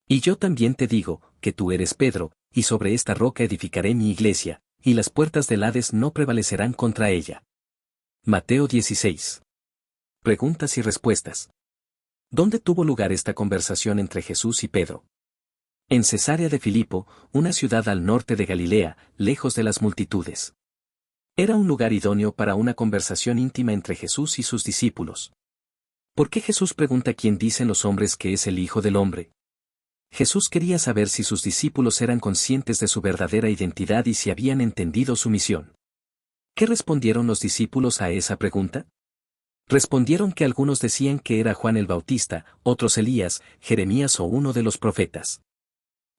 Y yo también te digo, que tú eres Pedro, y sobre esta roca edificaré mi iglesia, y las puertas del Hades no prevalecerán contra ella. Mateo 16. Preguntas y respuestas. ¿Dónde tuvo lugar esta conversación entre Jesús y Pedro? En Cesarea de Filipo, una ciudad al norte de Galilea, lejos de las multitudes. Era un lugar idóneo para una conversación íntima entre Jesús y sus discípulos. ¿Por qué Jesús pregunta quién dicen los hombres que es el Hijo del Hombre? Jesús quería saber si sus discípulos eran conscientes de su verdadera identidad y si habían entendido su misión. ¿Qué respondieron los discípulos a esa pregunta? Respondieron que algunos decían que era Juan el Bautista, otros Elías, Jeremías o uno de los profetas.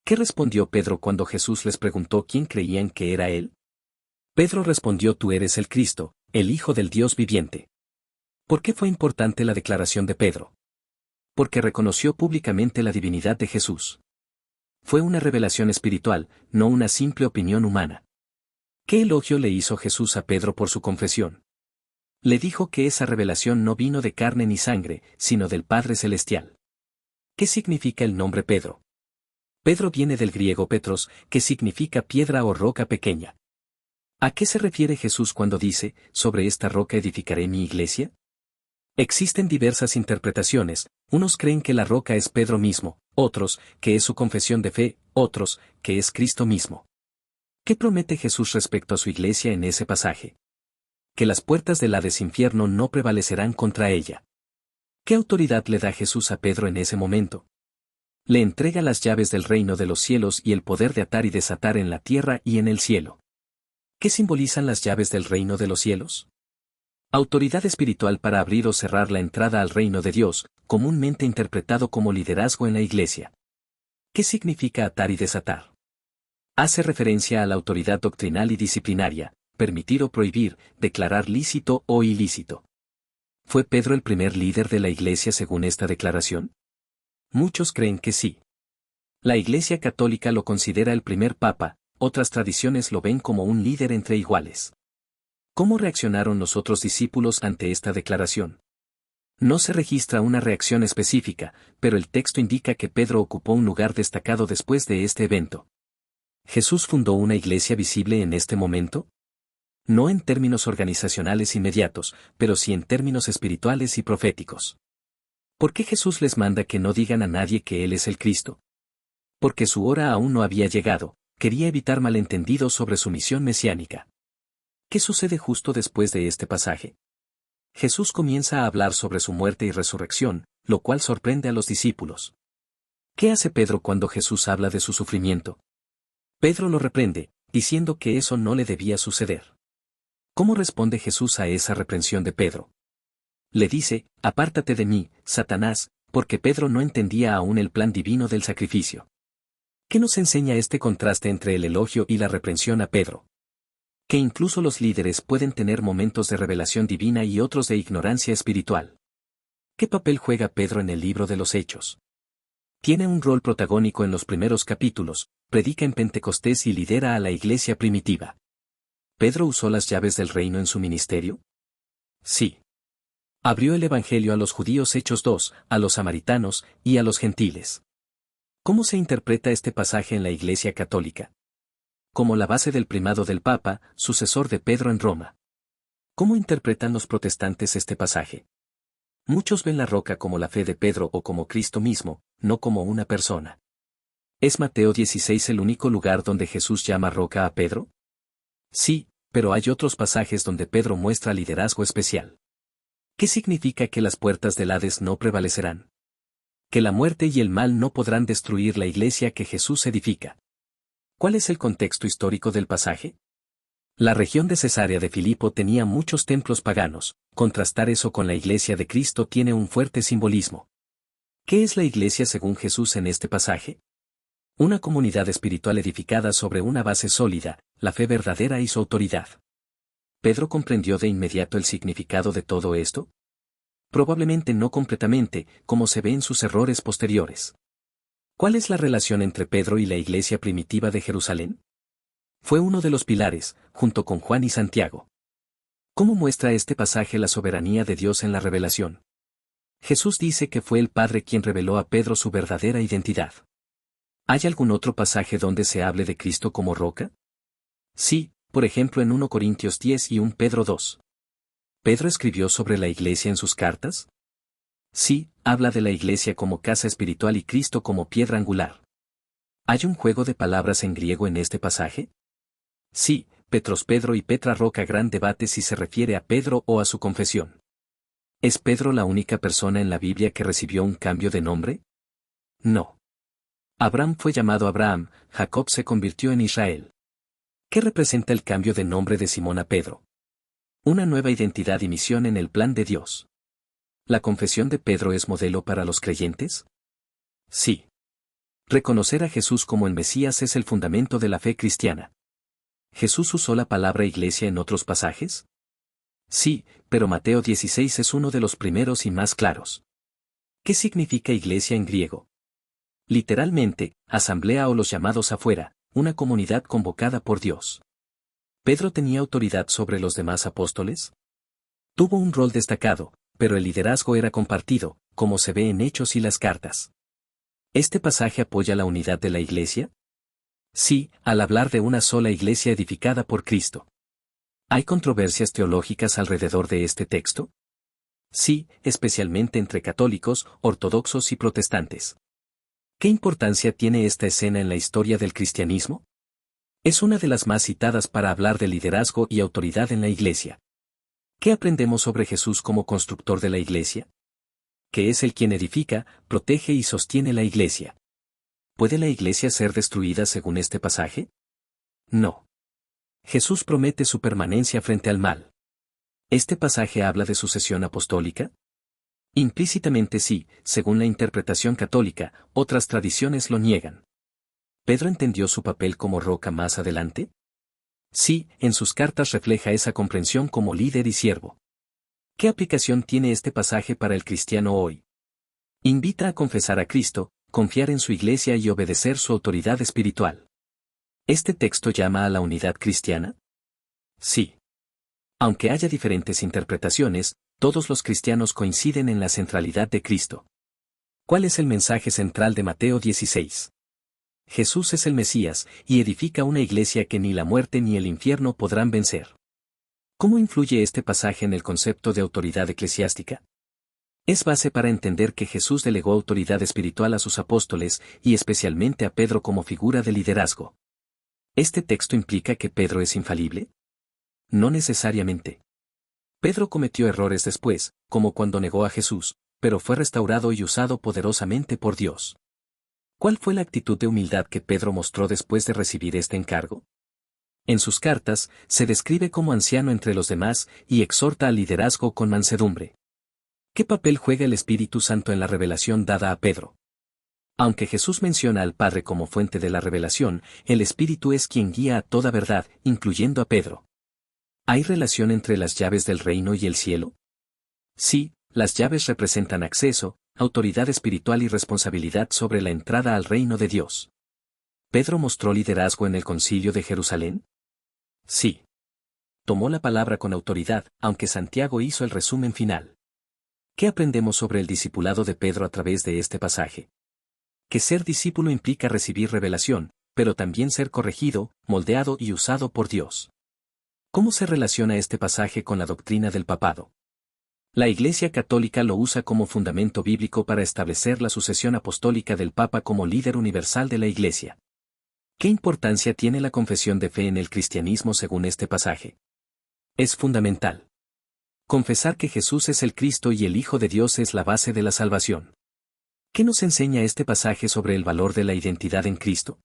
¿Qué respondió Pedro cuando Jesús les preguntó quién creían que era él? Pedro respondió: Tú eres el Cristo, el Hijo del Dios viviente. ¿Por qué fue importante la declaración de Pedro? Porque reconoció públicamente la divinidad de Jesús. Fue una revelación espiritual, no una simple opinión humana. ¿Qué elogio le hizo Jesús a Pedro por su confesión? Le dijo que esa revelación no vino de carne ni sangre, sino del Padre Celestial. ¿Qué significa el nombre Pedro? Pedro viene del griego Petros, que significa piedra o roca pequeña. ¿A qué se refiere Jesús cuando dice, sobre esta roca edificaré mi iglesia? Existen diversas interpretaciones, unos creen que la roca es Pedro mismo, otros, que es su confesión de fe, otros, que es Cristo mismo. ¿Qué promete Jesús respecto a su iglesia en ese pasaje? Que las puertas del Hades infierno no prevalecerán contra ella. ¿Qué autoridad le da Jesús a Pedro en ese momento? Le entrega las llaves del reino de los cielos y el poder de atar y desatar en la tierra y en el cielo. ¿Qué simbolizan las llaves del reino de los cielos? Autoridad espiritual para abrir o cerrar la entrada al reino de Dios, comúnmente interpretado como liderazgo en la iglesia. ¿Qué significa atar y desatar? Hace referencia a la autoridad doctrinal y disciplinaria, permitir o prohibir, declarar lícito o ilícito. ¿Fue Pedro el primer líder de la iglesia según esta declaración? Muchos creen que sí. La Iglesia Católica lo considera el primer papa, otras tradiciones lo ven como un líder entre iguales. ¿Cómo reaccionaron los otros discípulos ante esta declaración? No se registra una reacción específica, pero el texto indica que Pedro ocupó un lugar destacado después de este evento. ¿Jesús fundó una iglesia visible en este momento? No en términos organizacionales inmediatos, pero sí en términos espirituales y proféticos. ¿Por qué Jesús les manda que no digan a nadie que Él es el Cristo? Porque su hora aún no había llegado, quería evitar malentendidos sobre su misión mesiánica. ¿Qué sucede justo después de este pasaje? Jesús comienza a hablar sobre su muerte y resurrección, lo cual sorprende a los discípulos. ¿Qué hace Pedro cuando Jesús habla de su sufrimiento? Pedro lo reprende, diciendo que eso no le debía suceder. ¿Cómo responde Jesús a esa reprensión de Pedro? Le dice: Apártate de mí, Satanás, porque Pedro no entendía aún el plan divino del sacrificio. ¿Qué nos enseña este contraste entre el elogio y la reprensión a Pedro? Que incluso los líderes pueden tener momentos de revelación divina y otros de ignorancia espiritual. ¿Qué papel juega Pedro en el libro de los Hechos? Tiene un rol protagónico en los primeros capítulos, predica en Pentecostés y lidera a la iglesia primitiva. ¿Pedro usó las llaves del reino en su ministerio? Sí. Abrió el Evangelio a los judíos Hechos 2, a los samaritanos y a los gentiles. ¿Cómo se interpreta este pasaje en la Iglesia Católica? Como la base del primado del Papa, sucesor de Pedro en Roma. ¿Cómo interpretan los protestantes este pasaje? Muchos ven la roca como la fe de Pedro o como Cristo mismo, no como una persona. ¿Es Mateo 16 el único lugar donde Jesús llama roca a Pedro? Sí, pero hay otros pasajes donde Pedro muestra liderazgo especial. ¿Qué significa que las puertas del Hades no prevalecerán? Que la muerte y el mal no podrán destruir la iglesia que Jesús edifica. ¿Cuál es el contexto histórico del pasaje? La región de Cesarea de Filipo tenía muchos templos paganos, contrastar eso con la iglesia de Cristo tiene un fuerte simbolismo. ¿Qué es la iglesia según Jesús en este pasaje? Una comunidad espiritual edificada sobre una base sólida, la fe verdadera y su autoridad. ¿Pedro comprendió de inmediato el significado de todo esto? Probablemente no completamente, como se ve en sus errores posteriores. ¿Cuál es la relación entre Pedro y la iglesia primitiva de Jerusalén? Fue uno de los pilares, junto con Juan y Santiago. ¿Cómo muestra este pasaje la soberanía de Dios en la revelación? Jesús dice que fue el Padre quien reveló a Pedro su verdadera identidad. ¿Hay algún otro pasaje donde se hable de Cristo como roca? Sí, por ejemplo en 1 Corintios 10 y 1 Pedro 2. ¿Pedro escribió sobre la iglesia en sus cartas? Sí, habla de la iglesia como casa espiritual y Cristo como piedra angular. ¿Hay un juego de palabras en griego en este pasaje? Sí, Petros Pedro y Petra roca. Gran debate si se refiere a Pedro o a su confesión. ¿Es Pedro la única persona en la Biblia que recibió un cambio de nombre? No. Abraham fue llamado Abraham, Jacob se convirtió en Israel. ¿Qué representa el cambio de nombre de Simón a Pedro? Una nueva identidad y misión en el plan de Dios. ¿La confesión de Pedro es modelo para los creyentes? Sí. Reconocer a Jesús como el Mesías es el fundamento de la fe cristiana. ¿Jesús usó la palabra iglesia en otros pasajes? Sí, pero Mateo 16 es uno de los primeros y más claros. ¿Qué significa iglesia en griego? Literalmente, asamblea o los llamados afuera, una comunidad convocada por Dios. ¿Pedro tenía autoridad sobre los demás apóstoles? Tuvo un rol destacado, pero el liderazgo era compartido, como se ve en Hechos y las cartas. ¿Este pasaje apoya la unidad de la iglesia? Sí, al hablar de una sola iglesia edificada por Cristo. ¿Hay controversias teológicas alrededor de este texto? Sí, especialmente entre católicos, ortodoxos y protestantes. ¿Qué importancia tiene esta escena en la historia del cristianismo? Es una de las más citadas para hablar de liderazgo y autoridad en la iglesia. ¿Qué aprendemos sobre Jesús como constructor de la iglesia? Que es el quien edifica, protege y sostiene la iglesia. ¿Puede la iglesia ser destruida según este pasaje? No. Jesús promete su permanencia frente al mal. ¿Este pasaje habla de sucesión apostólica? Implícitamente sí, según la interpretación católica, otras tradiciones lo niegan. ¿Pedro entendió su papel como roca más adelante? Sí, en sus cartas refleja esa comprensión como líder y siervo. ¿Qué aplicación tiene este pasaje para el cristiano hoy? Invita a confesar a Cristo, confiar en su iglesia y obedecer su autoridad espiritual. ¿Este texto llama a la unidad cristiana? Sí. Aunque haya diferentes interpretaciones, todos los cristianos coinciden en la centralidad de Cristo. ¿Cuál es el mensaje central de Mateo 16? Jesús es el Mesías, y edifica una iglesia que ni la muerte ni el infierno podrán vencer. ¿Cómo influye este pasaje en el concepto de autoridad eclesiástica? Es base para entender que Jesús delegó autoridad espiritual a sus apóstoles, y especialmente a Pedro como figura de liderazgo. ¿Este texto implica que Pedro es infalible? No necesariamente. Pedro cometió errores después, como cuando negó a Jesús, pero fue restaurado y usado poderosamente por Dios. ¿Cuál fue la actitud de humildad que Pedro mostró después de recibir este encargo? En sus cartas, se describe como anciano entre los demás y exhorta al liderazgo con mansedumbre. ¿Qué papel juega el Espíritu Santo en la revelación dada a Pedro? Aunque Jesús menciona al Padre como fuente de la revelación, el Espíritu es quien guía a toda verdad, incluyendo a Pedro. ¿Hay relación entre las llaves del reino y el cielo? Sí, las llaves representan acceso, autoridad espiritual y responsabilidad sobre la entrada al reino de Dios. ¿Pedro mostró liderazgo en el Concilio de Jerusalén? Sí. Tomó la palabra con autoridad, aunque Santiago hizo el resumen final. ¿Qué aprendemos sobre el discipulado de Pedro a través de este pasaje? Que ser discípulo implica recibir revelación, pero también ser corregido, moldeado y usado por Dios. ¿Cómo se relaciona este pasaje con la doctrina del papado? La Iglesia Católica lo usa como fundamento bíblico para establecer la sucesión apostólica del Papa como líder universal de la Iglesia. ¿Qué importancia tiene la confesión de fe en el cristianismo según este pasaje? Es fundamental. Confesar que Jesús es el Cristo y el Hijo de Dios es la base de la salvación. ¿Qué nos enseña este pasaje sobre el valor de la identidad en Cristo?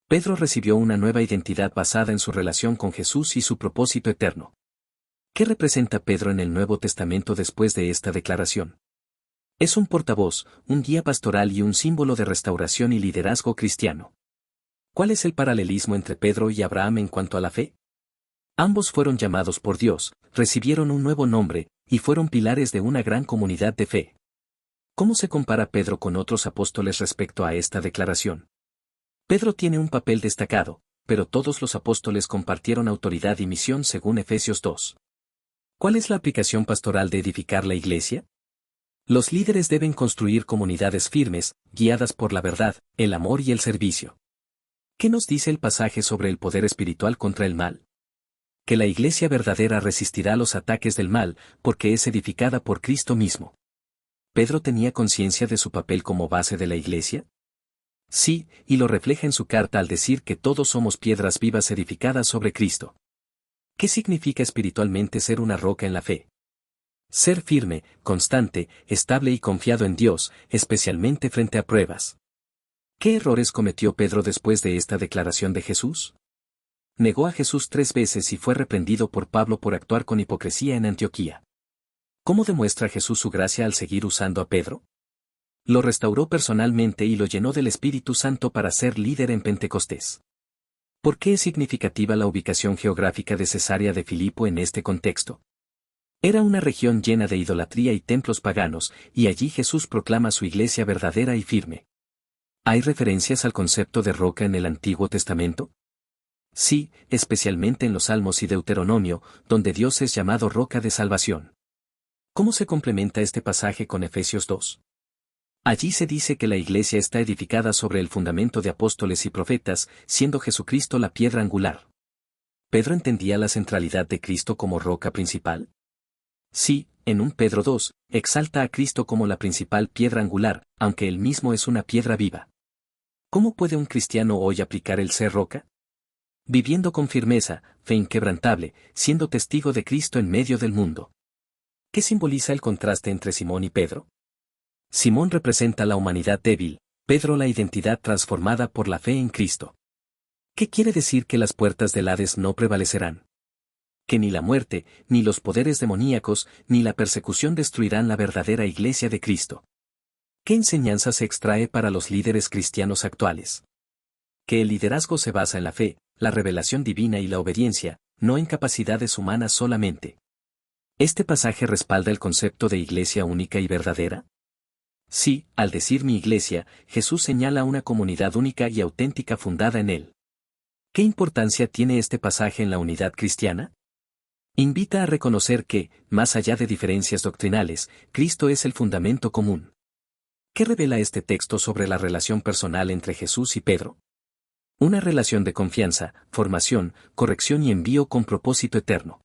Pedro recibió una nueva identidad basada en su relación con Jesús y su propósito eterno. ¿Qué representa Pedro en el Nuevo Testamento después de esta declaración? Es un portavoz, un guía pastoral y un símbolo de restauración y liderazgo cristiano. ¿Cuál es el paralelismo entre Pedro y Abraham en cuanto a la fe? Ambos fueron llamados por Dios, recibieron un nuevo nombre, y fueron pilares de una gran comunidad de fe. ¿Cómo se compara Pedro con otros apóstoles respecto a esta declaración? Pedro tiene un papel destacado, pero todos los apóstoles compartieron autoridad y misión según Efesios 2. ¿Cuál es la aplicación pastoral de edificar la iglesia? Los líderes deben construir comunidades firmes, guiadas por la verdad, el amor y el servicio. ¿Qué nos dice el pasaje sobre el poder espiritual contra el mal? Que la iglesia verdadera resistirá los ataques del mal, porque es edificada por Cristo mismo. ¿Pedro tenía conciencia de su papel como base de la iglesia? Sí, y lo refleja en su carta al decir que todos somos piedras vivas edificadas sobre Cristo. ¿Qué significa espiritualmente ser una roca en la fe? Ser firme, constante, estable y confiado en Dios, especialmente frente a pruebas. ¿Qué errores cometió Pedro después de esta declaración de Jesús? Negó a Jesús 3 veces y fue reprendido por Pablo por actuar con hipocresía en Antioquía. ¿Cómo demuestra Jesús su gracia al seguir usando a Pedro? Lo restauró personalmente y lo llenó del Espíritu Santo para ser líder en Pentecostés. ¿Por qué es significativa la ubicación geográfica de Cesarea de Filipo en este contexto? Era una región llena de idolatría y templos paganos, y allí Jesús proclama su iglesia verdadera y firme. ¿Hay referencias al concepto de roca en el Antiguo Testamento? Sí, especialmente en los Salmos y Deuteronomio, donde Dios es llamado roca de salvación. ¿Cómo se complementa este pasaje con Efesios 2? Allí se dice que la iglesia está edificada sobre el fundamento de apóstoles y profetas, siendo Jesucristo la piedra angular. ¿Pedro entendía la centralidad de Cristo como roca principal? Sí, en 1 Pedro 2, exalta a Cristo como la principal piedra angular, aunque él mismo es una piedra viva. ¿Cómo puede un cristiano hoy aplicar el ser roca? Viviendo con firmeza, fe inquebrantable, siendo testigo de Cristo en medio del mundo. ¿Qué simboliza el contraste entre Simón y Pedro? Simón representa la humanidad débil, Pedro la identidad transformada por la fe en Cristo. ¿Qué quiere decir que las puertas del Hades no prevalecerán? Que ni la muerte, ni los poderes demoníacos, ni la persecución destruirán la verdadera iglesia de Cristo. ¿Qué enseñanza se extrae para los líderes cristianos actuales? Que el liderazgo se basa en la fe, la revelación divina y la obediencia, no en capacidades humanas solamente. ¿Este pasaje respalda el concepto de iglesia única y verdadera? Sí, al decir mi iglesia, Jesús señala una comunidad única y auténtica fundada en él. ¿Qué importancia tiene este pasaje en la unidad cristiana? Invita a reconocer que, más allá de diferencias doctrinales, Cristo es el fundamento común. ¿Qué revela este texto sobre la relación personal entre Jesús y Pedro? Una relación de confianza, formación, corrección y envío con propósito eterno.